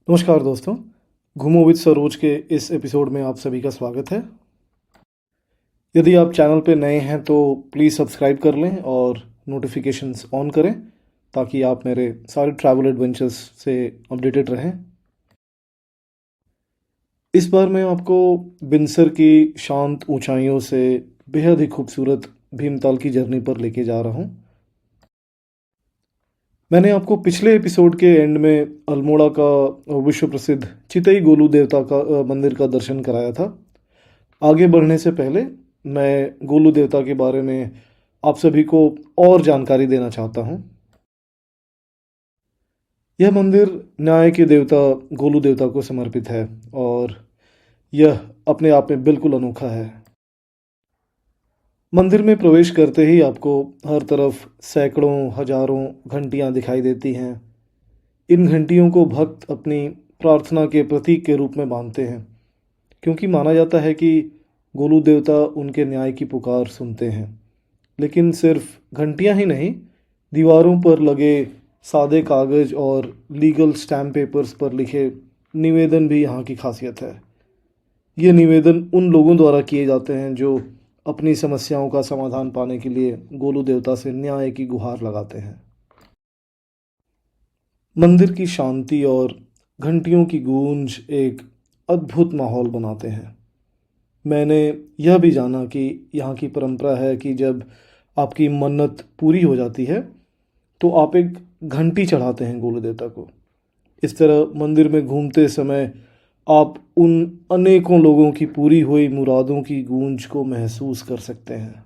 नमस्कार दोस्तों, घूमो विद सरोज के इस एपिसोड में आप सभी का स्वागत है। यदि आप चैनल पे नए हैं तो प्लीज़ सब्सक्राइब कर लें और नोटिफिकेशंस ऑन करें ताकि आप मेरे सारे ट्रैवल एडवेंचर्स से अपडेटेड रहें। इस बार मैं आपको बिनसर की शांत ऊंचाइयों से बेहद ही खूबसूरत भीमताल की जर्नी पर लेके जा रहा हूँ। मैंने आपको पिछले एपिसोड के एंड में अल्मोड़ा का विश्व प्रसिद्ध चितई गोलू देवता का मंदिर का दर्शन कराया था। आगे बढ़ने से पहले मैं गोलू देवता के बारे में आप सभी को और जानकारी देना चाहता हूँ। यह मंदिर न्याय के देवता गोलू देवता को समर्पित है और यह अपने आप में बिल्कुल अनोखा है। मंदिर में प्रवेश करते ही आपको हर तरफ सैकड़ों हजारों घंटियां दिखाई देती हैं। इन घंटियों को भक्त अपनी प्रार्थना के प्रतीक के रूप में मानते हैं, क्योंकि माना जाता है कि गोलू देवता उनके न्याय की पुकार सुनते हैं। लेकिन सिर्फ घंटियां ही नहीं, दीवारों पर लगे सादे कागज और लीगल स्टैम्प पेपर्स पर लिखे निवेदन भी यहाँ की खासियत है। ये निवेदन उन लोगों द्वारा किए जाते हैं जो अपनी समस्याओं का समाधान पाने के लिए गोलू देवता से न्याय की गुहार लगाते हैं। मंदिर की शांति और घंटियों की गूंज एक अद्भुत माहौल बनाते हैं। मैंने यह भी जाना कि यहाँ की परंपरा है कि जब आपकी मन्नत पूरी हो जाती है तो आप एक घंटी चढ़ाते हैं गोलू देवता को। इस तरह मंदिर में घूमते समय आप उन अनेकों लोगों की पूरी हुई मुरादों की गूंज को महसूस कर सकते हैं।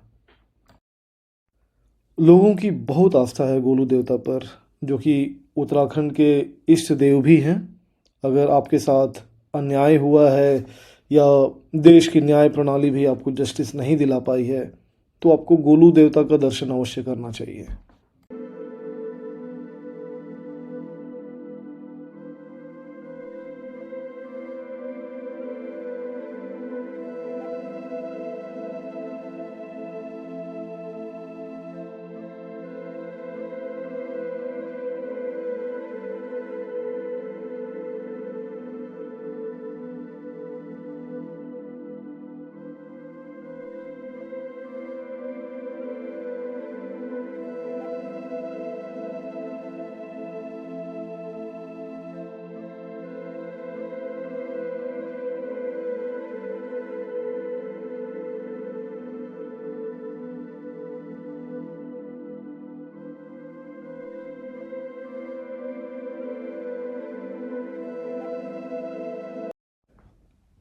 लोगों की बहुत आस्था है गोलू देवता पर, जो कि उत्तराखंड के इष्ट देव भी हैं। अगर आपके साथ अन्याय हुआ है या देश की न्याय प्रणाली भी आपको जस्टिस नहीं दिला पाई है तो आपको गोलू देवता का दर्शन अवश्य करना चाहिए।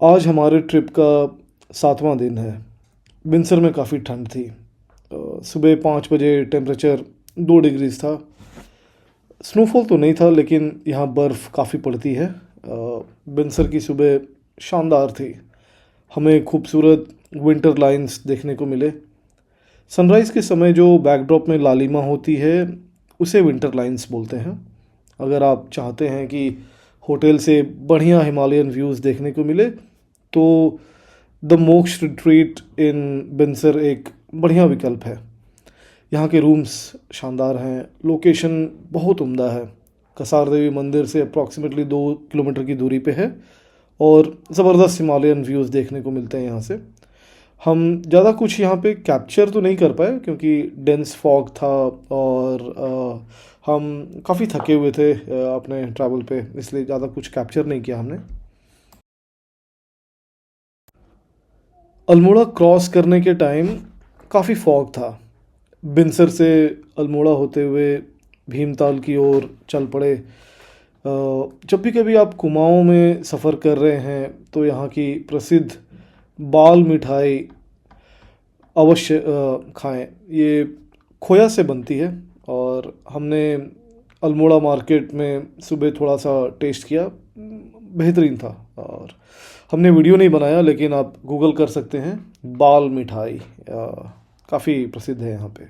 आज हमारे ट्रिप का 7वां दिन है। बिनसर में काफ़ी ठंड थी। सुबह 5 बजे टेम्परेचर 2 डिग्रीज था। स्नोफॉल तो नहीं था, लेकिन यहाँ बर्फ़ काफ़ी पड़ती है। बिनसर की सुबह शानदार थी। हमें खूबसूरत विंटर लाइंस देखने को मिले। सनराइज़ के समय जो बैकड्रॉप में लालिमा होती है उसे विंटर लाइंस बोलते हैं। अगर आप चाहते हैं कि होटल से बढ़िया हिमालयन व्यूज़ देखने को मिले तो द मोक्ष रिट्रीट इन बिनसर एक बढ़िया विकल्प है। यहाँ के रूम्स शानदार हैं। लोकेशन बहुत उम्दा है। कसार देवी मंदिर से अप्रॉक्सीमेटली 2 किलोमीटर की दूरी पे है और ज़बरदस्त हिमालयन व्यूज़ देखने को मिलते हैं यहाँ से। हम ज़्यादा कुछ यहाँ पे कैप्चर तो नहीं कर पाए क्योंकि डेंस फॉग था और हम काफ़ी थके हुए थे अपने ट्रैवल पे, इसलिए ज़्यादा कुछ कैप्चर नहीं किया हमने। अल्मोड़ा क्रॉस करने के टाइम काफ़ी फॉग था। बिनसर से अल्मोड़ा होते हुए भीमताल की ओर चल पड़े। जब भी कभी आप कुमाऊं में सफ़र कर रहे हैं तो यहाँ की प्रसिद्ध बाल मिठाई अवश्य खाएं। ये खोया से बनती है और हमने अल्मोड़ा मार्केट में सुबह थोड़ा सा टेस्ट किया, बेहतरीन था। और हमने वीडियो नहीं बनाया, लेकिन आप गूगल कर सकते हैं, बाल मिठाई काफ़ी प्रसिद्ध है यहाँ पे।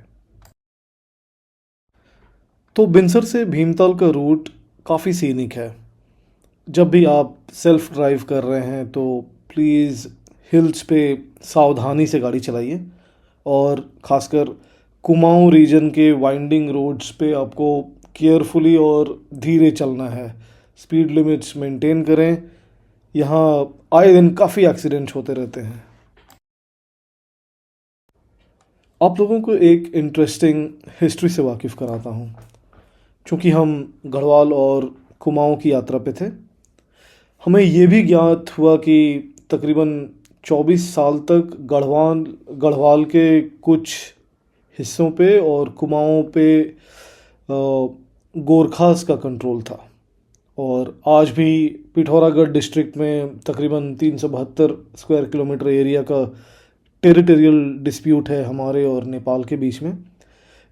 तो बिनसर से भीमताल का रूट काफ़ी सीनिक है। जब भी आप सेल्फ ड्राइव कर रहे हैं तो प्लीज़ हिल्स पे सावधानी से गाड़ी चलाइए और ख़ासकर कुमाऊं रीजन के वाइंडिंग रोड्स पे आपको केयरफुली और धीरे चलना है स्पीड लिमिट्स मेंटेन करें। यहाँ आए दिन काफ़ी एक्सीडेंट्स होते रहते हैं। आप लोगों को एक इंटरेस्टिंग हिस्ट्री से वाकिफ़ कराता हूँ। चूँकि हम गढ़वाल और कुमाऊँ की यात्रा पे थे, हमें ये भी ज्ञात हुआ कि तकरीबन 24 साल तक गढ़वाल के कुछ हिस्सों पे और कुमाऊँ पे गोरखास का कंट्रोल था। और आज भी पिथौरागढ़ डिस्ट्रिक्ट में तकरीबन 372 स्क्वायर किलोमीटर एरिया का टेरिटोरियल डिस्प्यूट है हमारे और नेपाल के बीच में।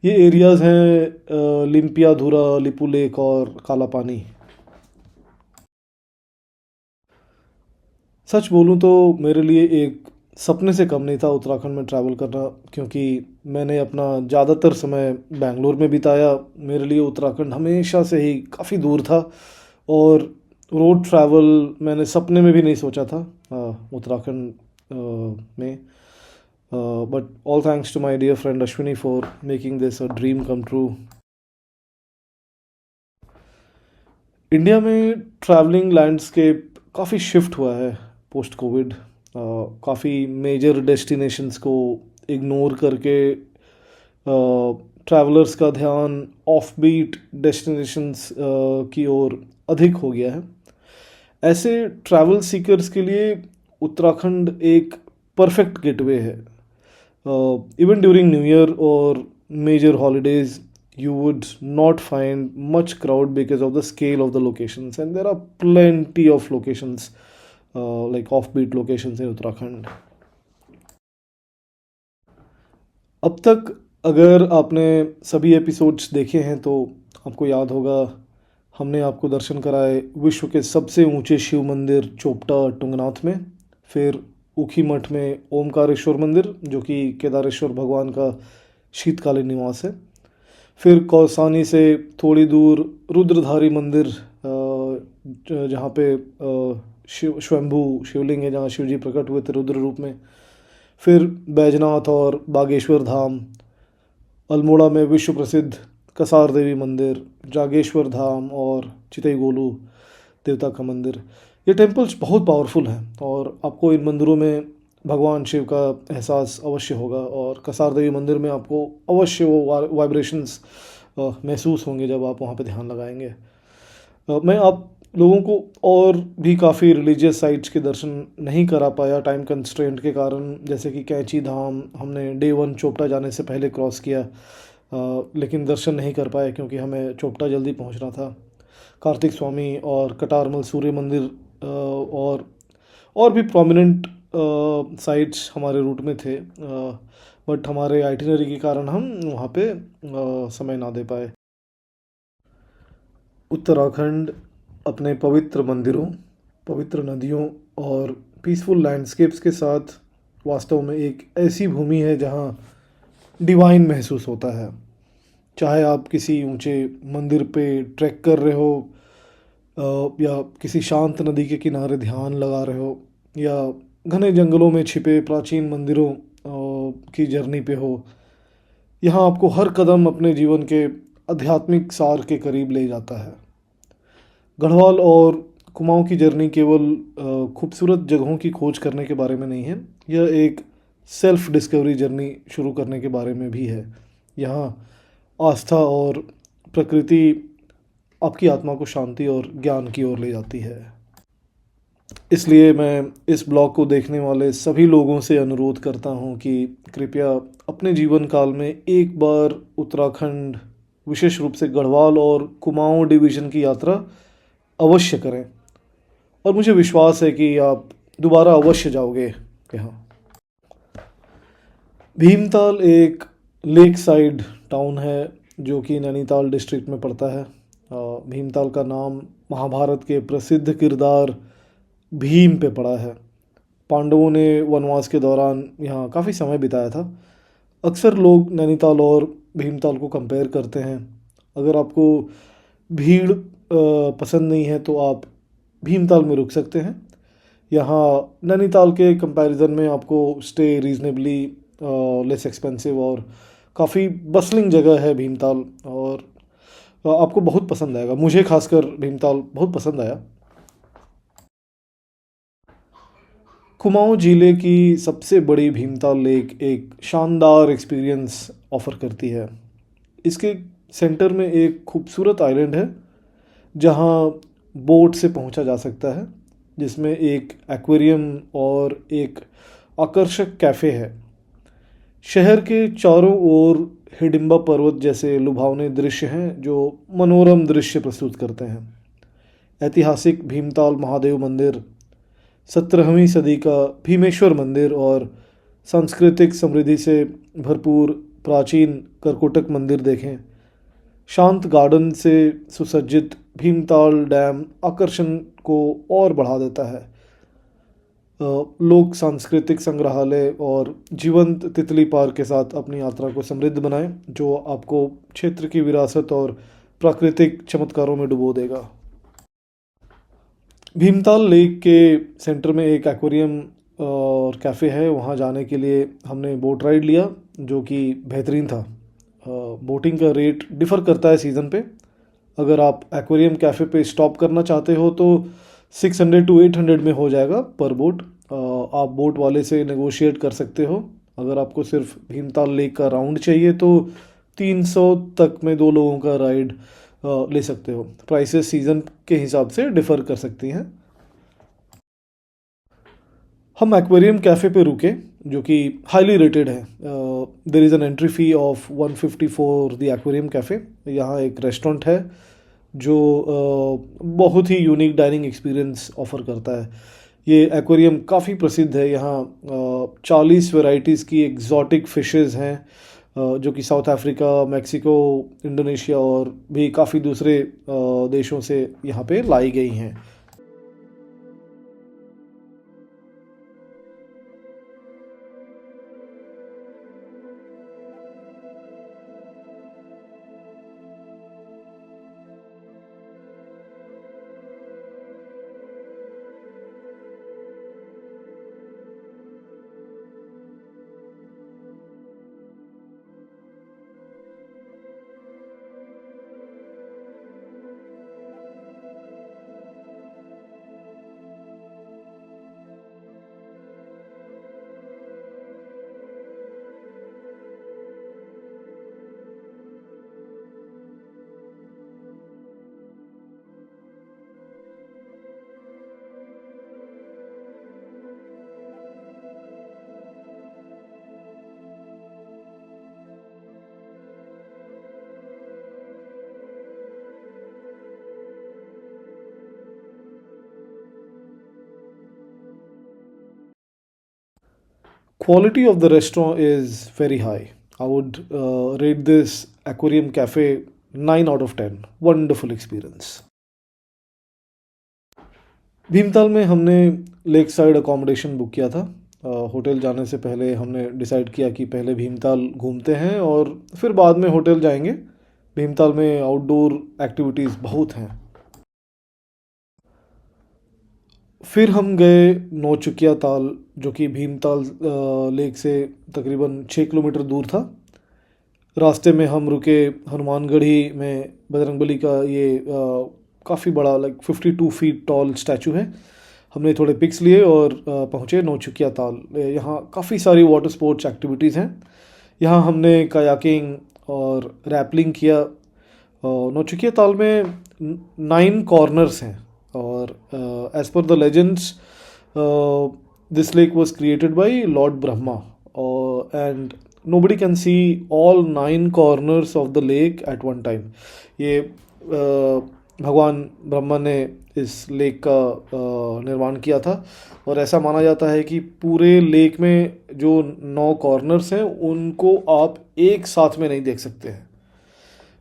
ये एरियाज़ हैं लिम्पियाधुरा, लिपू लेक और काला पानी। सच बोलूँ तो मेरे लिए एक सपने से कम नहीं था उत्तराखंड में ट्रैवल करना, क्योंकि मैंने अपना ज़्यादातर समय बेंगलोर में बिताया। मेरे लिए उत्तराखंड हमेशा से ही काफ़ी दूर था और रोड ट्रैवल मैंने सपने में भी नहीं सोचा था उत्तराखंड में। But all thanks to my dear friend Ashwini for making this a dream come true. India में ट्रैवलिंग लैंडस्केप काफ़ी शिफ्ट हुआ है पोस्ट कोविड। काफ़ी मेजर डेस्टिनेशंस को इग्नोर करके ट्रैवलर्स का ध्यान ऑफ बीट डेस्टिनेशंस की ओर अधिक हो गया है। ऐसे ट्रैवल सीकर्स के लिए उत्तराखंड एक परफेक्ट गेटवे है। इवन ड्यूरिंग न्यू ईयर और major holidays you would not find much crowd because of the scale of the locations, and there are plenty of locations like offbeat locations in Uttarakhand. अब तक अगर आपने सभी episodes देखे हैं तो आपको याद होगा हमने आपको दर्शन कराए विश्व के सबसे ऊंचे शिव मंदिर चोपटा टुंगनाथ में, फिर ऊखीमठ में ओमकारेश्वर मंदिर जो कि केदारेश्वर भगवान का शीतकालीन निवास है, फिर कौसानी से थोड़ी दूर रुद्रधारी मंदिर जहाँ पे स्वयंभू शिवलिंग है, जहाँ शिवजी प्रकट हुए थे रुद्र रूप में, फिर बैजनाथ और बागेश्वर धाम, अल्मोड़ा में विश्व प्रसिद्ध कसार देवी मंदिर, जागेश्वर धाम और चितईगोलू देवता का मंदिर। ये टेम्पल्स बहुत पावरफुल हैं और आपको इन मंदिरों में भगवान शिव का एहसास अवश्य होगा, और कसार देवी मंदिर में आपको अवश्य वो वाइब्रेशंस महसूस होंगे जब आप वहाँ पे ध्यान लगाएंगे। मैं आप लोगों को और भी काफ़ी रिलीजियस साइट्स के दर्शन नहीं करा पाया टाइम कंस्ट्रेंट के कारण, जैसे कि कैंची धाम हमने डे 1 चोपटा जाने से पहले क्रॉस किया, लेकिन दर्शन नहीं कर पाए क्योंकि हमें चोपटा जल्दी पहुँचना था। कार्तिक स्वामी और कटारमल सूर्य मंदिर और भी प्रोमिनेंट साइट्स हमारे रूट में थे, बट हमारे आइटिनरी के कारण हम वहाँ पे समय ना दे पाए। उत्तराखंड अपने पवित्र मंदिरों, पवित्र नदियों और पीसफुल लैंडस्केप्स के साथ वास्तव में एक ऐसी भूमि है जहाँ डिवाइन महसूस होता है। चाहे आप किसी ऊंचे मंदिर पे ट्रैक कर रहे हो, या किसी शांत नदी के किनारे ध्यान लगा रहे हो, या घने जंगलों में छिपे प्राचीन मंदिरों की जर्नी पे हो, यहाँ आपको हर कदम अपने जीवन के आध्यात्मिक सार के करीब ले जाता है। गढ़वाल और कुमाऊँ की जर्नी केवल खूबसूरत जगहों की खोज करने के बारे में नहीं है, यह एक सेल्फ डिस्कवरी जर्नी शुरू करने के बारे में भी है। यहाँ आस्था और प्रकृति आपकी आत्मा को शांति और ज्ञान की ओर ले जाती है। इसलिए मैं इस ब्लॉग को देखने वाले सभी लोगों से अनुरोध करता हूँ कि कृपया अपने जीवन काल में एक बार उत्तराखंड, विशेष रूप से गढ़वाल और कुमाऊँ डिवीज़न की यात्रा अवश्य करें, और मुझे विश्वास है कि आप दोबारा अवश्य जाओगे यहाँ। भीमताल एक लेक साइड टाउन है जो कि नैनीताल डिस्ट्रिक्ट में पड़ता है। भीमताल का नाम महाभारत के प्रसिद्ध किरदार भीम पे पड़ा है। पांडवों ने वनवास के दौरान यहाँ काफ़ी समय बिताया था। अक्सर लोग नैनीताल और भीमताल को कंपेयर करते हैं। अगर आपको भीड़ पसंद नहीं है तो आप भीमताल में रुक सकते हैं। यहाँ नैनीताल के कंपैरिजन में आपको स्टे रीजनेबली लेस एक्सपेंसिव और काफ़ी बसलिंग जगह है भीमताल, और आपको बहुत पसंद आएगा। मुझे खासकर भीमताल बहुत पसंद आया। कुमाऊं जिले की सबसे बड़ी भीमताल लेक एक शानदार एक्सपीरियंस ऑफ़र करती है। इसके सेंटर में एक खूबसूरत आइलैंड है जहां बोट से पहुंचा जा सकता है, जिसमें एक एक्वेरियम और एक आकर्षक कैफ़े है। शहर के चारों ओर हिडिंबा पर्वत जैसे लुभावने दृश्य हैं जो मनोरम दृश्य प्रस्तुत करते हैं। ऐतिहासिक भीमताल महादेव मंदिर, 17वीं सदी का भीमेश्वर मंदिर और सांस्कृतिक समृद्धि से भरपूर प्राचीन करकोटक मंदिर देखें। शांत गार्डन से सुसज्जित भीमताल डैम आकर्षण को और बढ़ा देता है। लोक सांस्कृतिक संग्रहालय और जीवंत तितली पार्क के साथ अपनी यात्रा को समृद्ध बनाएं, जो आपको क्षेत्र की विरासत और प्राकृतिक चमत्कारों में डुबो देगा। भीमताल लेक के सेंटर में एक एक्वेरियम और कैफ़े है। वहाँ जाने के लिए हमने बोट राइड लिया, जो कि बेहतरीन था। बोटिंग का रेट डिफ़र करता है सीज़न पे। अगर आप एक्वेरियम कैफ़े पे स्टॉप करना चाहते हो तो 600 टू 800 में हो जाएगा पर बोट। आप बोट वाले से नेगोशिएट कर सकते हो। अगर आपको सिर्फ भीमताल लेक का राउंड चाहिए तो 300 तक में 2 लोगों का राइड ले सकते हो। प्राइसेस सीज़न के हिसाब से डिफ़र कर सकती हैं। हम एक्वेरियम कैफ़े पे रुके, जो कि हाईली रेटेड है। There is an entry fee of 150 for the aquarium cafe. यहाँ एक रेस्टोरेंट है जो बहुत ही यूनिक डाइनिंग एक्सपीरियंस ऑफ़र करता है। ये एक्वेरियम काफ़ी प्रसिद्ध है। यहाँ 40 वैरायटीज़ की एग्जॉटिक फ़िशेज़ हैं, जो कि साउथ अफ्रीका, मेक्सिको, इंडोनेशिया और भी काफ़ी दूसरे देशों से यहाँ पे लाई गई हैं। Quality of the restaurant is very high. I would rate this Aquarium Cafe 9 out of 10. Wonderful experience. Bhimtal में हमने लेक साइड अकोमोडेशन बुक किया था। होटल जाने से पहले हमने डिसाइड किया कि पहले भीमताल घूमते हैं और फिर बाद में होटल जाएंगे। भीमताल में आउटडोर एक्टिविटीज़ बहुत हैं। फिर हम गए नौचुकिया ताल, जो कि भीमताल लेक से तकरीबन 6 किलोमीटर दूर था। रास्ते में हम रुके हनुमानगढ़ी में। बजरंगबली का ये काफ़ी बड़ा 52 फीट टॉल स्टैचू है। हमने थोड़े पिक्स लिए और पहुँचे नौचुकिया ताल। यहाँ काफ़ी सारी वाटर स्पोर्ट्स एक्टिविटीज़ हैं। यहाँ हमने कायाकिंग और रैपलिंग किया। नौचुकिया ताल में 9 कॉर्नर्स हैं और as per the legends this lake was created by Lord Brahma, and nobody can see all 9 corners of the lake at one time. ये भगवान ब्रह्मा ने इस लेक का निर्माण किया था और ऐसा माना जाता है कि पूरे लेक में जो 9 कॉर्नर्स हैं उनको आप एक साथ में नहीं देख सकते हैं।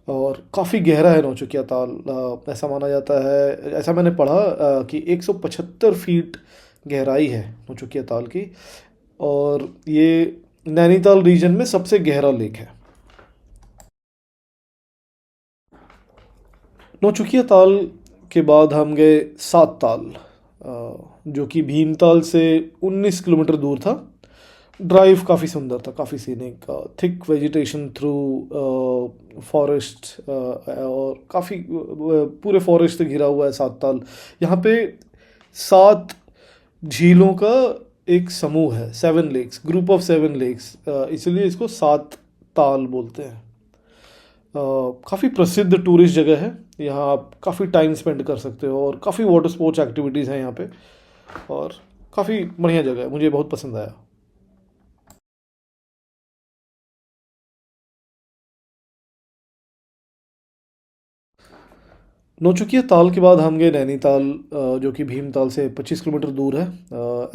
और काफ़ी गहरा है नौचुकिया ताल। ऐसा माना जाता है, ऐसा मैंने पढ़ा कि 175 फीट गहराई है नौचुकिया ताल की, और ये नैनीताल रीजन में सबसे गहरा लेक है। नौचुकिया ताल के बाद हम गए सात ताल, जो कि भीमताल से 19 किलोमीटर दूर था। ड्राइव काफ़ी सुंदर था, काफ़ी scenic, thick vegetation through forest, और काफ़ी पूरे फॉरेस्ट से घिरा हुआ है सात ताल। यहाँ पे सात झीलों का एक समूह है, 7 लेक्स, ग्रुप ऑफ 7 लेक्स, इसलिए इसको सात ताल बोलते हैं। काफ़ी प्रसिद्ध टूरिस्ट जगह है, यहाँ आप काफ़ी टाइम स्पेंड कर सकते हो और काफ़ी वाटर स्पोर्ट्स एक्टिविटीज़ हैं यहाँ पे, और काफ़ी बढ़िया जगह है, मुझे बहुत पसंद आया। नौचुकिया ताल के बाद हम गए नैनीताल, जो कि भीमताल से 25 किलोमीटर दूर है।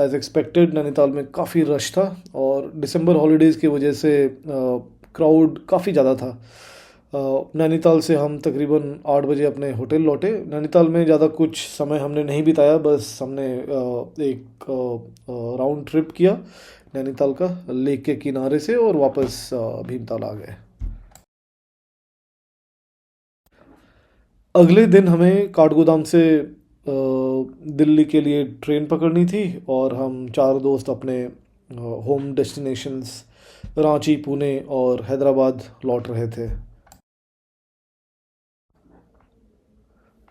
एज एक्सपेक्टेड नैनीताल में काफ़ी रश था, और दिसंबर हॉलीडेज़ की वजह से क्राउड काफ़ी ज़्यादा था। नैनीताल से हम तकरीबन 8 बजे अपने होटल लौटे। नैनीताल में ज़्यादा कुछ समय हमने नहीं बिताया, बस हमने एक राउंड ट्रिप किया नैनीताल का लेक के किनारे से, और वापस भीमताल आ गए। अगले दिन हमें काठगोदाम से दिल्ली के लिए ट्रेन पकड़नी थी, और हम चार दोस्त अपने होम डेस्टिनेशंस रांची, पुणे और हैदराबाद लौट रहे थे।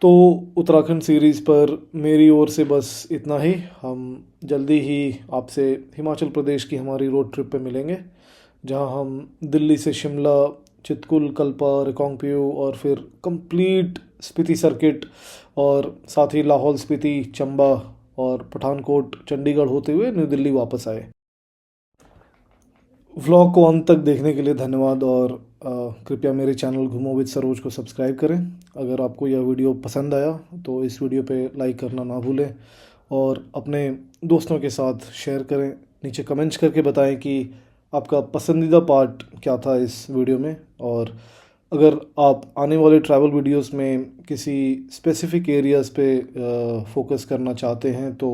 तो उत्तराखंड सीरीज़ पर मेरी ओर से बस इतना ही। हम जल्दी ही आपसे हिमाचल प्रदेश की हमारी रोड ट्रिप पे मिलेंगे, जहां हम दिल्ली से शिमला, चितकुल, कल्पा, रिकांगपिओ और फिर कंप्लीट स्पीति सर्किट, और साथ ही लाहौल स्पीति, चंबा और पठानकोट, चंडीगढ़ होते हुए न्यू दिल्ली वापस आए। व्लॉग को अंत तक देखने के लिए धन्यवाद, और कृपया मेरे चैनल घूमो विद सरोज को सब्सक्राइब करें। अगर आपको यह वीडियो पसंद आया तो इस वीडियो पे लाइक करना ना भूलें, और अपने दोस्तों के साथ शेयर करें। नीचे कमेंट्स करके बताएं कि आपका पसंदीदा पार्ट क्या था इस वीडियो में, और अगर आप आने वाले ट्रैवल वीडियोस में किसी स्पेसिफिक एरियाज़ पे फोकस करना चाहते हैं तो